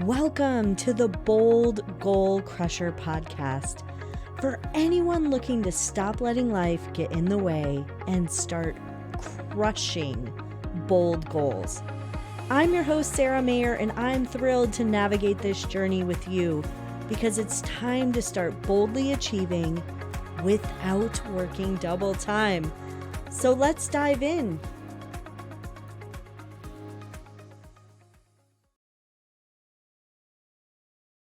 Welcome to the Bold Goal Crusher podcast. For anyone looking to stop letting life get in the way and start crushing bold goals. I'm your host, Sara Mayer, and I'm thrilled to navigate this journey with you because it's time to start boldly achieving without working double time. So let's dive in.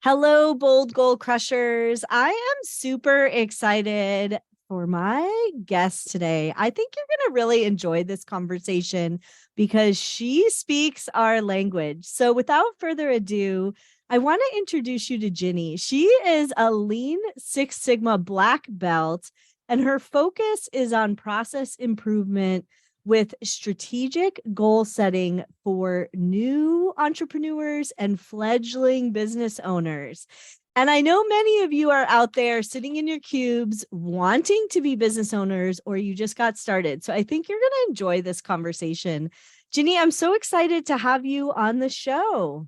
Hello, Bold Goal Crushers. I am super excited for my guest today. I think you're going to really enjoy this conversation because she speaks our language. So without further ado, I want to introduce you to Ginny. She is a Lean Six Sigma black belt, and her focus is on process improvement with strategic goal setting for new entrepreneurs and fledgling business owners. And I know many of you are out there sitting in your cubes wanting to be business owners, or you just got started. So I think you're going to enjoy this conversation. Ginny, I'm so excited to have you on the show.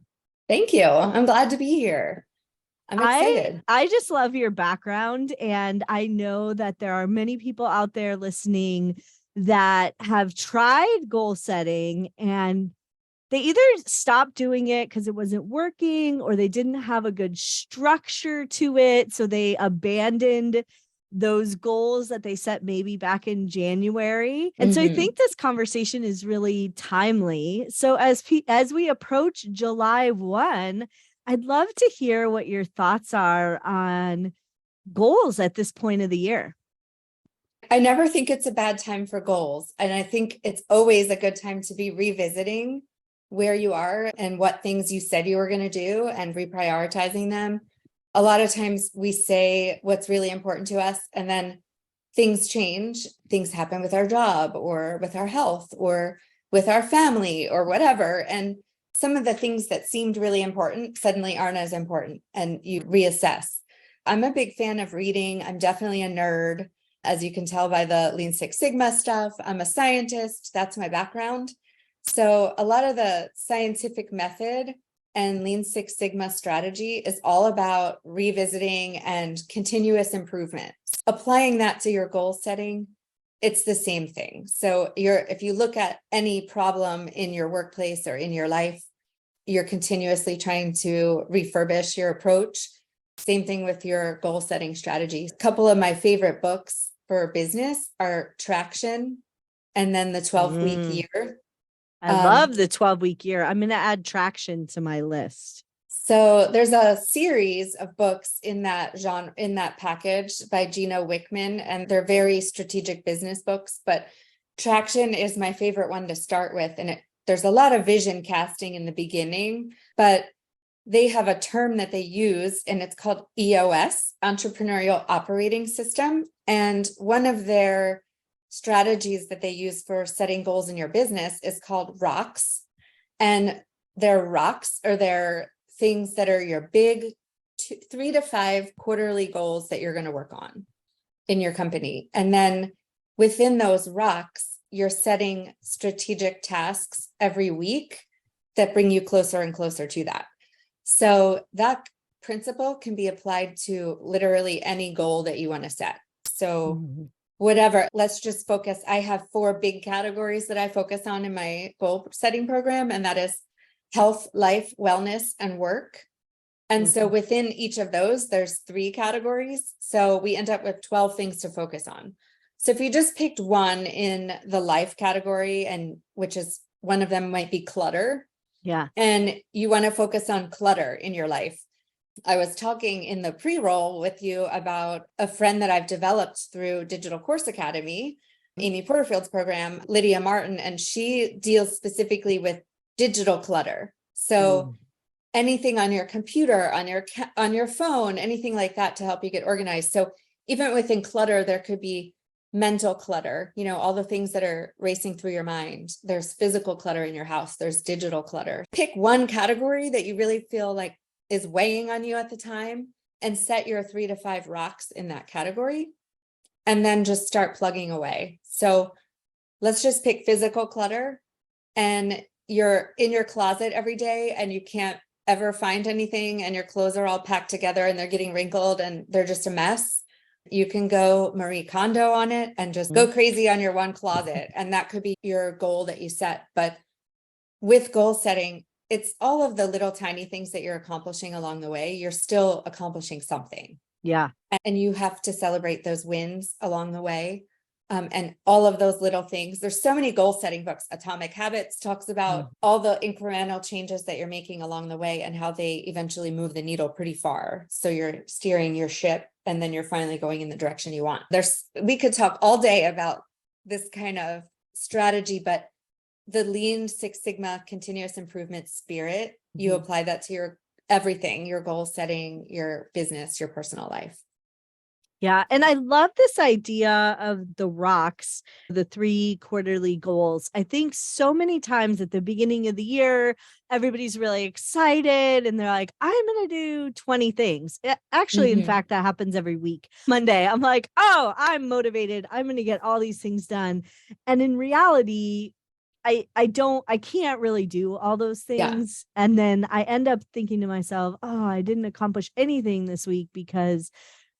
Thank you. I'm glad to be here. I'm excited. I just love your background, and I know that there are many people out there listening that have tried goal setting and they either stopped doing it because it wasn't working or they didn't have a good structure to it. So they abandoned those goals that they set maybe back in January. And so I think this conversation is really timely. So as we approach July 1, I'd love to hear what your thoughts are on goals at this point of the year. I never think it's a bad time for goals. And I think it's always a good time to be revisiting where you are and what things you said you were going to do and reprioritizing them. A lot of times we say what's really important to us, and then things change. Things happen with our job or with our health or with our family or whatever. And some of the things that seemed really important suddenly aren't as important, and you reassess. I'm a big fan of reading. I'm definitely a nerd. As you can tell by the Lean Six Sigma stuff, I'm a scientist. That's my background. So a lot of the scientific method and Lean Six Sigma strategy is all about revisiting and continuous improvement. Applying that to your goal setting, it's the same thing. So if you look at any problem in your workplace or in your life, you're continuously trying to refurbish your approach. Same thing with your goal setting strategy. A couple of my favorite books for business are Traction and then the 12-week year. I love the 12-week year. I'm going to add Traction to my list. So there's a series of books in that genre, in that package by Gino Wickman, and they're very strategic business books, but Traction is my favorite one to start with. And there's a lot of vision casting in the beginning, but they have a term that they use, and it's called EOS, Entrepreneurial Operating System. And one of their strategies that they use for setting goals in your business is called rocks. And their rocks are their things that are your big 3 to 5 quarterly goals that you're going to work on in your company. And then within those rocks, you're setting strategic tasks every week that bring you closer and closer to that. So that principle can be applied to literally any goal that you want to set. So whatever, let's just focus. I have 4 big categories that I focus on in my goal setting program, and that is health, life, wellness, and work. And so within each of those, there's 3 categories. So we end up with 12 things to focus on. So if you just picked one in the life category, and which is one of them might be clutter. Yeah. And you want to focus on clutter in your life. I was talking in the pre-roll with you about a friend that I've developed through Digital Course Academy, Amy Porterfield's program, Lydia Martin, and she deals specifically with digital clutter. So anything on your computer, on your phone, anything like that to help you get organized. So even within clutter, there could be mental clutter, all the things that are racing through your mind. There's physical clutter in your house. There's digital clutter. Pick one category that you really feel like is weighing on you at the time and set your 3 to 5 rocks in that category, and then just start plugging away. So let's just pick physical clutter, and you're in your closet every day and you can't ever find anything and your clothes are all packed together and they're getting wrinkled and they're just a mess, you can go Marie Kondo on it and just go crazy on your one closet. And that could be your goal that you set. But with goal setting, it's all of the little tiny things that you're accomplishing along the way. You're still accomplishing something. Yeah. And you have to celebrate those wins along the way. And all of those little things. There's so many goal setting books. Atomic Habits talks about all the incremental changes that you're making along the way and how they eventually move the needle pretty far. So you're steering your ship and then you're finally going in the direction you want. We could talk all day about this kind of strategy, but the Lean Six Sigma continuous improvement spirit, you apply that to your everything, your goal setting, your business, your personal life. Yeah. And I love this idea of the rocks, the 3 quarterly goals. I think so many times at the beginning of the year, everybody's really excited and they're like, I'm going to do 20 things. Actually, in fact, that happens every week. Monday, I'm like, oh, I'm motivated. I'm going to get all these things done. And in reality, I can't really do all those things. Yeah. And then I end up thinking to myself, oh, I didn't accomplish anything this week because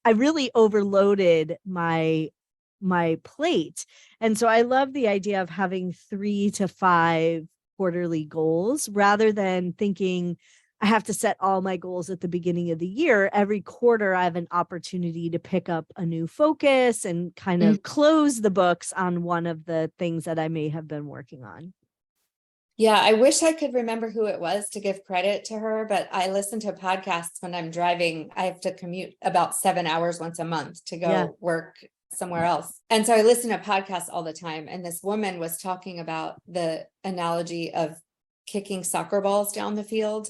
I really overloaded my plate. And so I love the idea of having 3 to 5 quarterly goals rather than thinking I have to set all my goals at the beginning of the year. Every quarter, I have an opportunity to pick up a new focus and kind of close the books on one of the things that I may have been working on. Yeah, I wish I could remember who it was to give credit to her, but I listen to podcasts when I'm driving. I have to commute about 7 hours once a month to go work somewhere else. And so I listen to podcasts all the time. And this woman was talking about the analogy of kicking soccer balls down the field.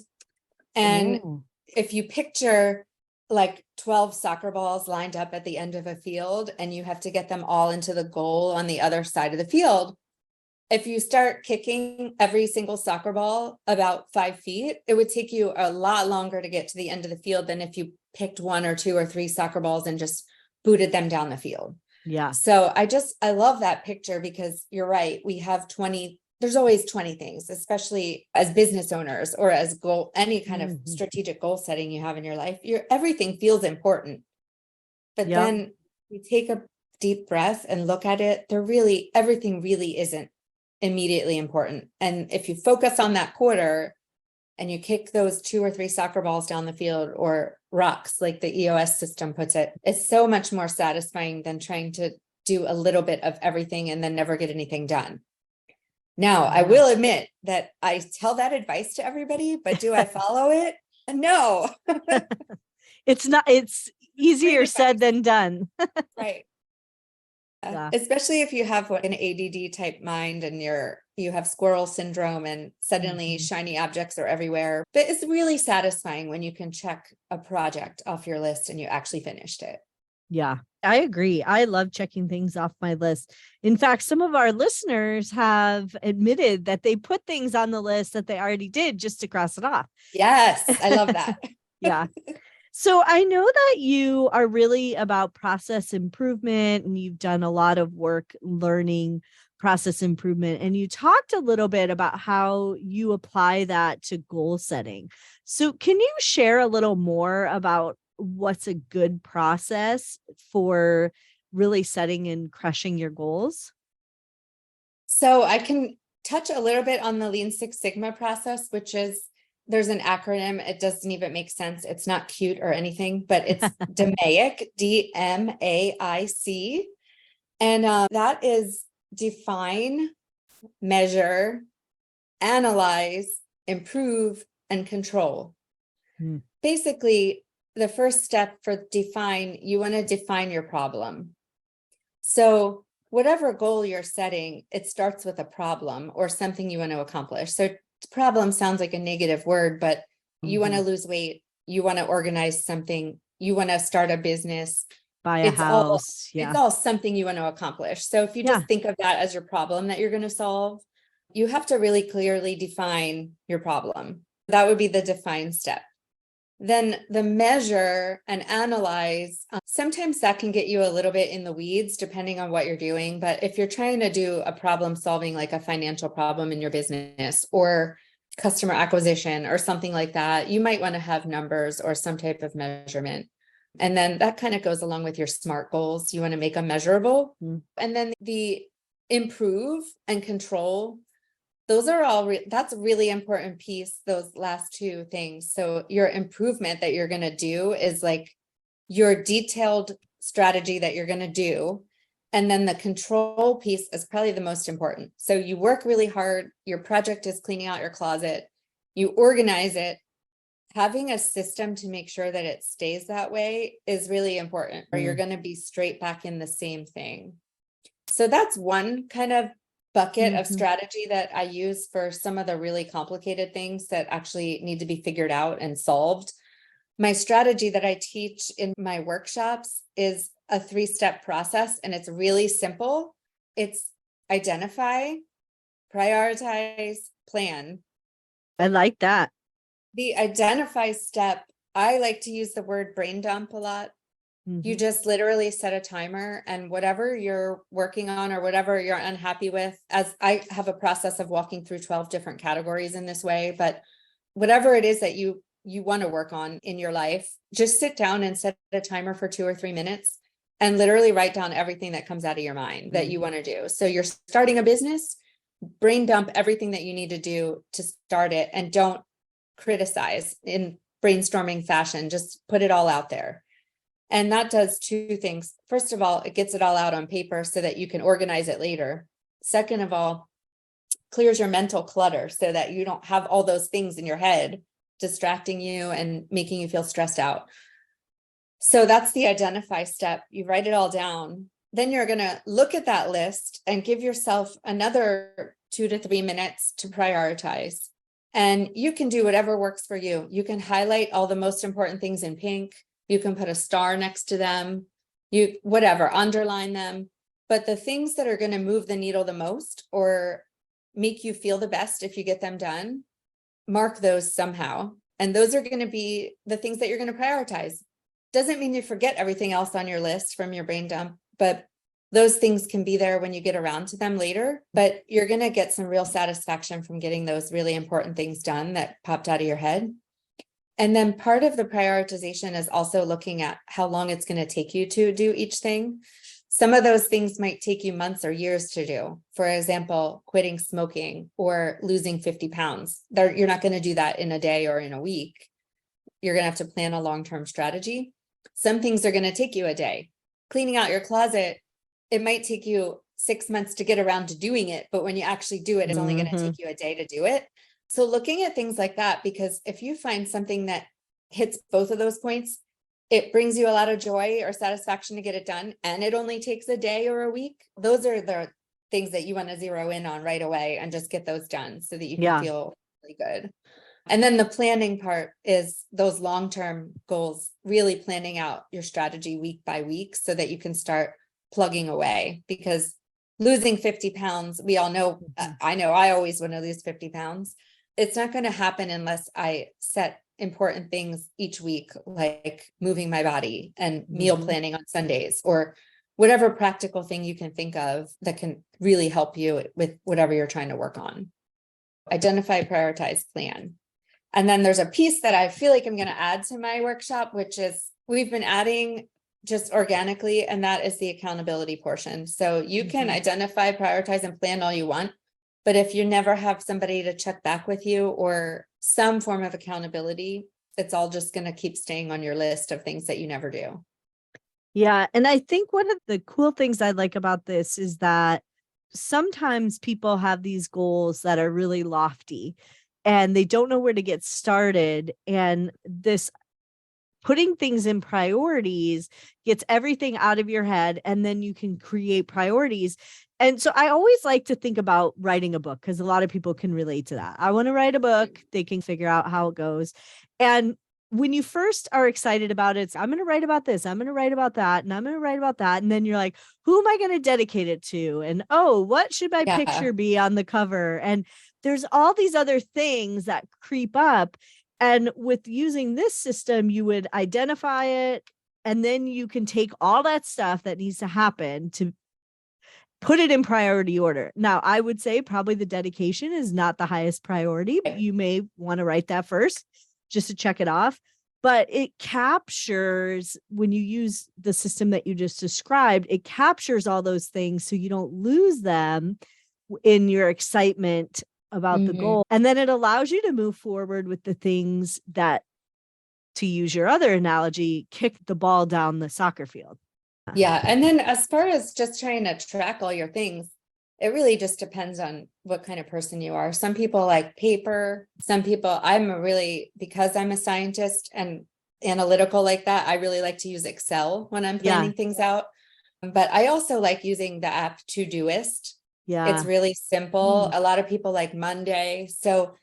And if you picture like 12 soccer balls lined up at the end of a field and you have to get them all into the goal on the other side of the field, if you start kicking every single soccer ball about 5 feet, it would take you a lot longer to get to the end of the field than if you picked 1 or 2 or 3 soccer balls and just booted them down the field. Yeah. So I love that picture because you're right. We have 20, there's always 20 things, especially as business owners or as any kind of strategic goal setting you have in your life. Everything feels important. But then you take a deep breath and look at it. Everything really isn't immediately important. And if you focus on that quarter and you kick those 2 or 3 soccer balls down the field or rocks, like the EOS system puts it, it's so much more satisfying than trying to do a little bit of everything and then never get anything done. Now, I will admit that I tell that advice to everybody, but do I follow it? No. It's easier said than done. Right. Especially if you have an ADD type mind and you have squirrel syndrome and suddenly shiny objects are everywhere. But it's really satisfying when you can check a project off your list and you actually finished it. Yeah, I agree. I love checking things off my list. In fact, some of our listeners have admitted that they put things on the list that they already did just to cross it off. Yes, I love that. Yeah. So I know that you are really about process improvement and you've done a lot of work learning process improvement. And you talked a little bit about how you apply that to goal setting. So can you share a little more about what's a good process for really setting and crushing your goals? So I can touch a little bit on the Lean Six Sigma process, which is there's an acronym. It doesn't even make sense. It's not cute or anything, but it's DMAIC, DMAIC. And that is define, measure, analyze, improve, and control. Basically, the first step for define, you want to define your problem. So whatever goal you're setting, it starts with a problem or something you want to accomplish. So problem sounds like a negative word, but you want to lose weight, you want to organize something, you want to start a business, buy a house. It's all something you want to accomplish. So if you just think of that as your problem that you're going to solve, you have to really clearly define your problem. That would be the define step. Then the measure and analyze, sometimes that can get you a little bit in the weeds depending on what you're doing. But if you're trying to do a problem solving, like a financial problem in your business or customer acquisition or something like that, you might want to have numbers or some type of measurement. And then that kind of goes along with your SMART goals. You want to make them measurable. And then the improve and control, those are all, that's a really important piece, those last two things. So your improvement that you're going to do is like your detailed strategy that you're going to do. And then the control piece is probably the most important. So you work really hard. Your project is cleaning out your closet. You organize it. Having a system to make sure that it stays that way is really important, or you're going to be straight back in the same thing. So that's one kind of bucket of strategy that I use for some of the really complicated things that actually need to be figured out and solved. My strategy that I teach in my workshops is a 3-step process, and it's really simple. It's identify, prioritize, plan. I like that. The identify step, I like to use the word brain dump a lot. You just literally set a timer, and whatever you're working on or whatever you're unhappy with, as I have a process of walking through 12 different categories in this way, but whatever it is that you want to work on in your life, just sit down and set a timer for 2 or 3 minutes and literally write down everything that comes out of your mind that you want to do. So you're starting a business, brain dump everything that you need to do to start it, and don't criticize in brainstorming fashion. Just put it all out there. And that does 2 things. First of all, it gets it all out on paper so that you can organize it later. Second of all, clears your mental clutter so that you don't have all those things in your head distracting you and making you feel stressed out. So that's the identify step. You write it all down. Then you're going to look at that list and give yourself another 2 to 3 minutes to prioritize. And you can do whatever works for you. You can highlight all the most important things in pink. You can put a star next to them. Whatever, underline them. But the things that are going to move the needle the most or make you feel the best if you get them done, mark those somehow. And those are going to be the things that you're going to prioritize. Doesn't mean you forget everything else on your list from your brain dump, but those things can be there when you get around to them later. But you're going to get some real satisfaction from getting those really important things done that popped out of your head. And then part of the prioritization is also looking at how long it's going to take you to do each thing. Some of those things might take you months or years to do. For example, quitting smoking or losing 50 pounds. You're not going to do that in a day or in a week. You're going to have to plan a long-term strategy. Some things are going to take you a day. Cleaning out your closet, it might take you 6 months to get around to doing it, but when you actually do it, it's only going to take you a day to do it. So looking at things like that, because if you find something that hits both of those points, it brings you a lot of joy or satisfaction to get it done, and it only takes a day or a week. Those are the things that you want to zero in on right away and just get those done so that you can feel really good. And then the planning part is those long-term goals, really planning out your strategy week by week so that you can start plugging away. Because losing 50 pounds, we all know, I always want to lose 50 pounds. It's not going to happen unless I set important things each week, like moving my body and meal planning on Sundays, or whatever practical thing you can think of that can really help you with whatever you're trying to work on. Identify, prioritize, plan. And then there's a piece that I feel like I'm going to add to my workshop, which is we've been adding just organically, and that is the accountability portion. So you can identify, prioritize, and plan all you want. But if you never have somebody to check back with you or some form of accountability, it's all just going to keep staying on your list of things that you never do. Yeah. And I think one of the cool things I like about this is that sometimes people have these goals that are really lofty and they don't know where to get started. And this putting things in priorities gets everything out of your head, and then you can create priorities. And so I always like to think about writing a book, because a lot of people can relate to that. I want to write a book. They can figure out how it goes. And when you first are excited about it, I'm going to write about this, I'm going to write about that, and I'm going to write about that. And then you're like, who am I going to dedicate it to? And, oh, what should my picture be on the cover? And there's all these other things that creep up. And with using this system, you would identify it, and then you can take all that stuff that needs to happen put it in priority order. Now, I would say probably the dedication is not the highest priority. You may want to write that first just to check it off. But it captures, when you use the system that you just described, it captures all those things so you don't lose them in your excitement about the goal. And then it allows you to move forward with the things that, to use your other analogy, kick the ball down the soccer field. Yeah. And then as far as just trying to track all your things, it really just depends on what kind of person you are. Some people like paper. Some people, because I'm a scientist and analytical like that, I really like to use Excel when I'm planning things out. But I also like using the app Todoist. Yeah. It's really simple. A lot of people like Monday. So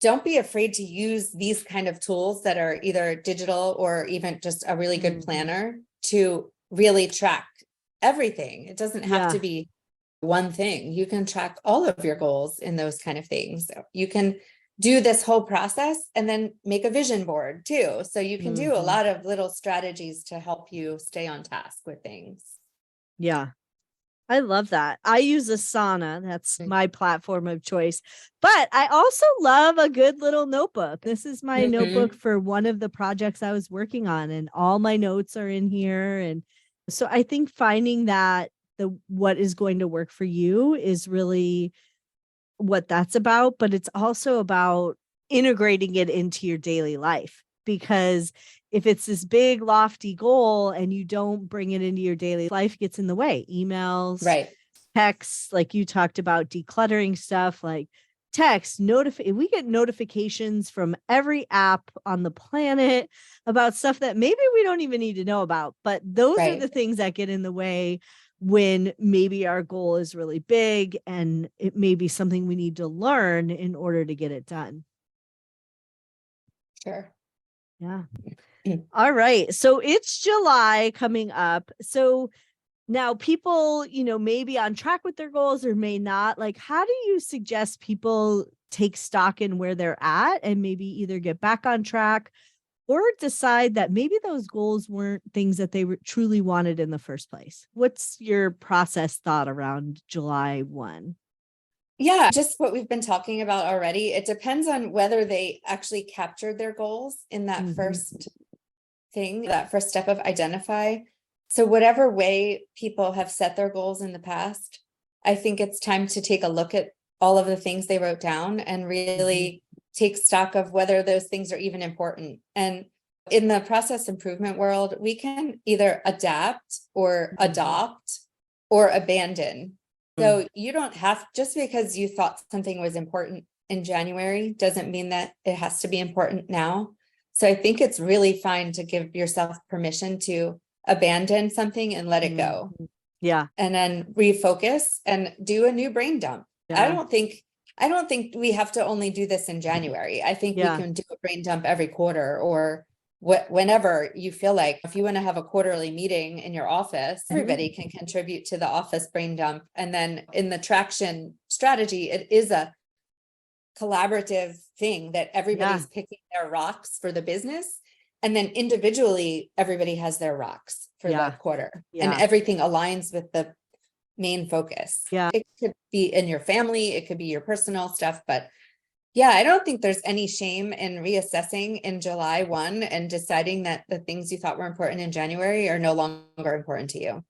don't be afraid to use these kind of tools that are either digital or even just a really good planner to really track everything. It doesn't have to be one thing. You can track all of your goals in those kind of things. So you can do this whole process and then make a vision board too. So you can do a lot of little strategies to help you stay on task with things. Yeah. I love that. I use Asana. That's my platform of choice. But I also love a good little notebook. This is my notebook for one of the projects I was working on, and all my notes are in here. And so I think finding that what is going to work for you is really what that's about. But it's also about integrating it into your daily life, because if it's this big lofty goal and you don't bring it into your daily life, gets in the way. Emails, texts, like you talked about, decluttering stuff, like text, we get notifications from every app on the planet about stuff that maybe we don't even need to know about. But those are the things that get in the way when maybe our goal is really big and it may be something we need to learn in order to get it done. Sure. Yeah. All right. So it's July coming up. So now people, may be on track with their goals or may not. Like, how do you suggest people take stock in where they're at and maybe either get back on track or decide that maybe those goals weren't things that they truly wanted in the first place? What's your process thought around July 1? Yeah, just what we've been talking about already. It depends on whether they actually captured their goals in that first thing, that first step of identify. So whatever way people have set their goals in the past, I think it's time to take a look at all of the things they wrote down and really take stock of whether those things are even important. And in the process improvement world, we can either adapt or adopt or abandon. So you don't have, just because you thought something was important in January doesn't mean that it has to be important now. So I think it's really fine to give yourself permission to abandon something and let it go. Yeah. And then refocus and do a new brain dump. Yeah. I don't think we have to only do this in January. I think we can do a brain dump every quarter or whenever you feel like. If you want to have a quarterly meeting in your office, everybody can contribute to the office brain dump. And then in the traction strategy, it is a collaborative thing that everybody's picking their rocks for the business. And then individually, everybody has their rocks for the quarter and everything aligns with the main focus. Yeah. It could be in your family, it could be your personal stuff, but yeah, I don't think there's any shame in reassessing in July 1 and deciding that the things you thought were important in January are no longer important to you.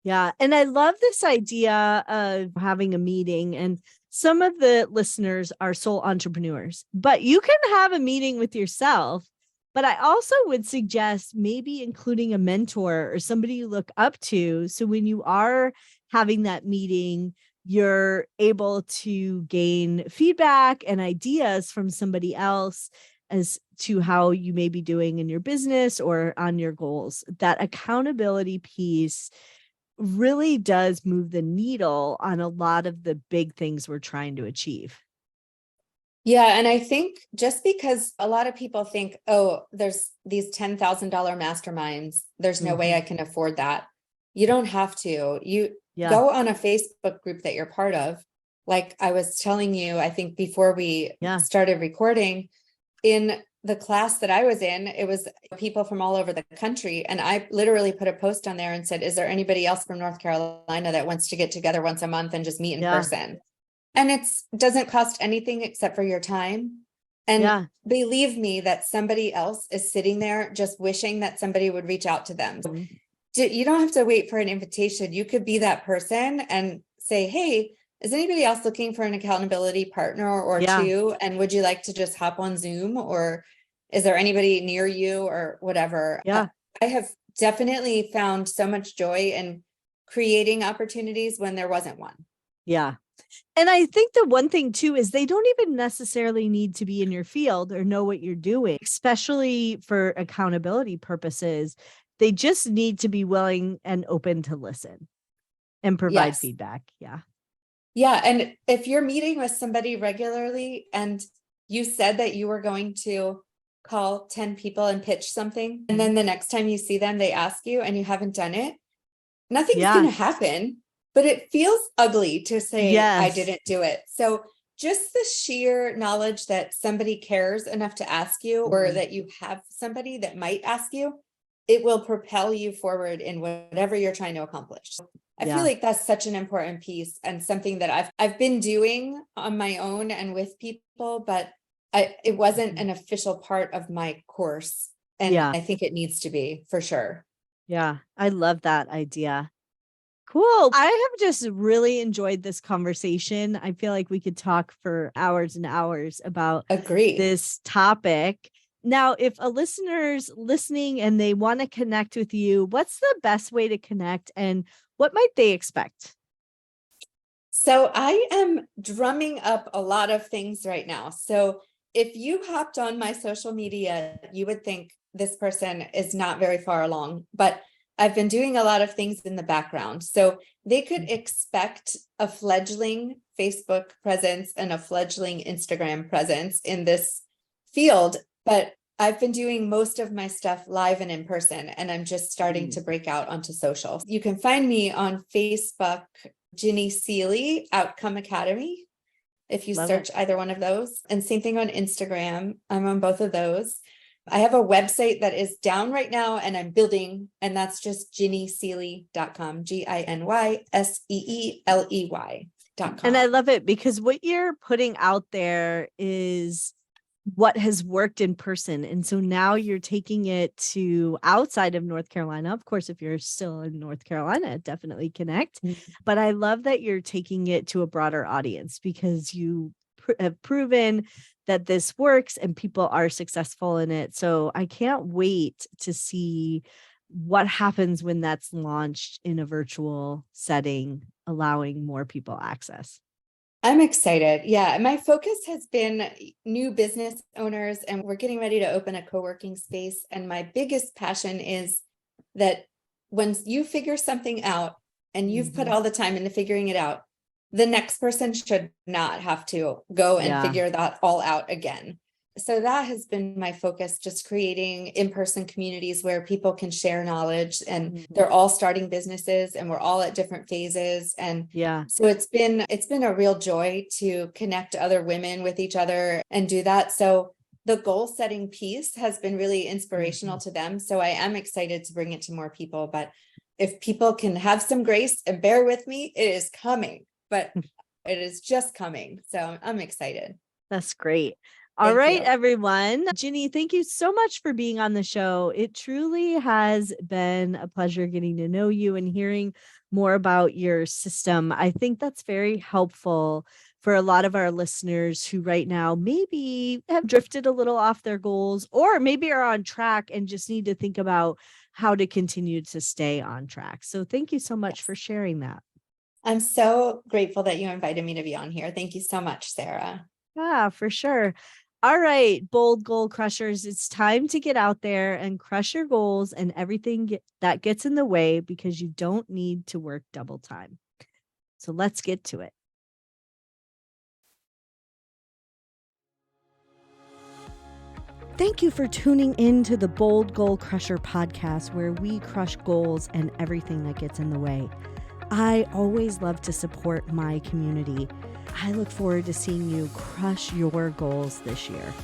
Yeah. And I love this idea of having a meeting, and some of the listeners are sole entrepreneurs, but you can have a meeting with yourself. But I also would suggest maybe including a mentor or somebody you look up to. So when you are having that meeting, you're able to gain feedback and ideas from somebody else as to how you may be doing in your business or on your goals. That accountability piece really does move the needle on a lot of the big things we're trying to achieve. Yeah. And I think just because a lot of people think, oh, there's these $10,000 masterminds, there's no way I can afford that. You don't have to. You go on a Facebook group that you're part of. Like I was telling you, I think before we started recording, in the class that I was in, it was people from all over the country. And I literally put a post on there and said, is there anybody else from North Carolina that wants to get together once a month and just meet in person? And it doesn't cost anything except for your time. And believe me that somebody else is sitting there just wishing that somebody would reach out to them. You don't have to wait for an invitation. You could be that person and say, hey, is anybody else looking for an accountability partner or two? And would you like to just hop on Zoom, or is there anybody near you or whatever? I have definitely found so much joy in creating opportunities when there wasn't one. Yeah. And I think the one thing too is they don't even necessarily need to be in your field or know what you're doing, especially for accountability purposes. They just need to be willing and open to listen and provide feedback. Yeah. And if you're meeting with somebody regularly and you said that you were going to call 10 people and pitch something, and then the next time you see them, they ask you and you haven't done it, nothing's going to happen. But it feels ugly to say, I didn't do it. So just the sheer knowledge that somebody cares enough to ask you, or that you have somebody that might ask you, it will propel you forward in whatever you're trying to accomplish. I feel like that's such an important piece, and something that I've been doing on my own and with people, but it wasn't an official part of my course. And I think it needs to be, for sure. Yeah, I love that idea. Cool. I have just really enjoyed this conversation. I feel like we could talk for hours and hours about this topic. Now, if a listener's listening and they want to connect with you, what's the best way to connect and what might they expect? So I am drumming up a lot of things right now. So if you hopped on my social media, you would think this person is not very far along, but I've been doing a lot of things in the background. So they could expect a fledgling Facebook presence and a fledgling Instagram presence in this field. But I've been doing most of my stuff live and in person, and I'm just starting to break out onto social. You can find me on Facebook, Ginny Seeley Outcome Academy, if you search either one of those. And same thing on Instagram. I'm on both of those. I have a website that is down right now and I'm building, and that's just ginnyseeley.com, GINYSEELEY.com. And I love it because what you're putting out there is what has worked in person. And so now you're taking it to outside of North Carolina. Of course, if you're still in North Carolina, definitely connect. But I love that you're taking it to a broader audience because you have proven that this works and people are successful in it. So I can't wait to see what happens when that's launched in a virtual setting, allowing more people access. I'm excited. Yeah, my focus has been new business owners, and we're getting ready to open a co-working space. And my biggest passion is that when you figure something out and you've put all the time into figuring it out, the next person should not have to go and figure that all out again. So that has been my focus, just creating in-person communities where people can share knowledge, and they're all starting businesses and we're all at different phases. And so it's been a real joy to connect other women with each other and do that. So the goal setting piece has been really inspirational to them. So I am excited to bring it to more people, but if people can have some grace and bear with me, it is coming, but it is just coming. So I'm excited. That's great. All right, everyone. Ginny, thank you so much for being on the show. It truly has been a pleasure getting to know you and hearing more about your system. I think that's very helpful for a lot of our listeners who right now maybe have drifted a little off their goals, or maybe are on track and just need to think about how to continue to stay on track. So thank you so much for sharing that. I'm so grateful that you invited me to be on here. Thank you so much, Sara. Yeah, for sure. All right, bold goal crushers, it's time to get out there and crush your goals and everything that gets in the way, because you don't need to work double time. So let's get to it. Thank you for tuning in to the Bold Goal Crusher podcast, where we crush goals and everything that gets in the way. I always love to support my community. I look forward to seeing you crush your goals this year.